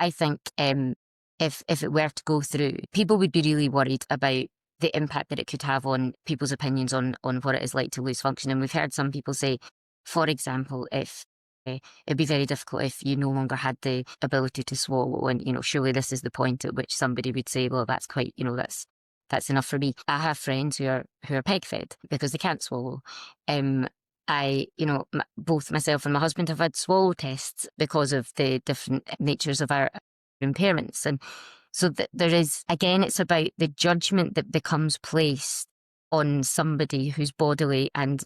I think if it were to go through, people would be really worried about the impact that it could have on people's opinions on what it is like to lose function. And we've heard some people say, for example, if it'd be very difficult if you no longer had the ability to swallow, and surely this is the point at which somebody would say, well, that's quite, that's enough for me. I have friends who are peg fed because they can't swallow. Both myself and my husband have had swallow tests because of the different natures of our impairments. And so there is, again, it's about the judgment that becomes placed on somebody whose bodily and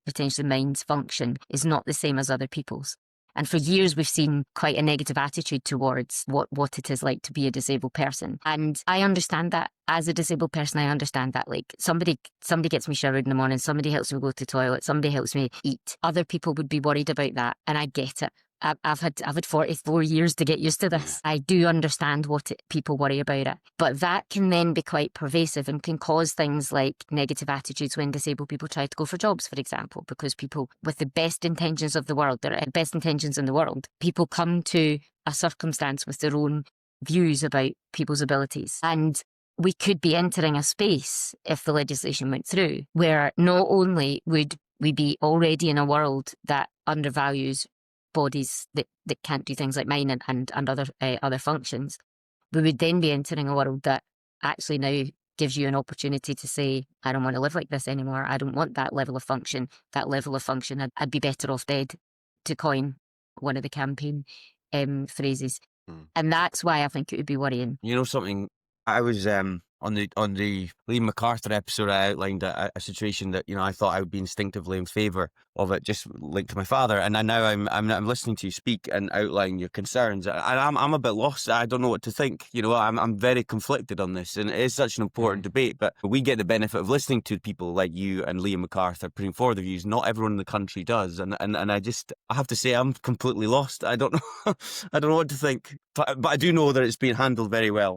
potentially mind's function is not the same as other people's. And for years, we've seen quite a negative attitude towards what it is like to be a disabled person. And I understand that. As a disabled person, I understand that. Like, somebody gets me showered in the morning, somebody helps me go to the toilet, somebody helps me eat. Other people would be worried about that, and I get it. I've had 44 years to get used to this. I do understand people worry about it. But that can then be quite pervasive and can cause things like negative attitudes when disabled people try to go for jobs, for example, because people with the best intentions of the world, their best intentions in the world, people come to a circumstance with their own views about people's abilities. And we could be entering a space, if the legislation went through, where not only would we be already in a world that undervalues bodies that can't do things like mine and other functions, we would then be entering a world that actually now gives you an opportunity to say, I don't want to live like this anymore. I don't want that level of function. I'd be better off dead, to coin one of the campaign phrases. And that's why I think it would be worrying. You know something, I was on the Liam MacArthur episode, I outlined a situation that I thought I would be instinctively in favour of, it just linked to my father, and now I'm listening to you speak and outline your concerns, and I'm a bit lost. I don't know what to think. I'm very conflicted on this, and it is such an important debate. But we get the benefit of listening to people like you and Liam MacArthur putting forward the views. Not everyone in the country does, and I have to say I'm completely lost. I don't know. I don't know what to think, but I do know that it's been handled very well.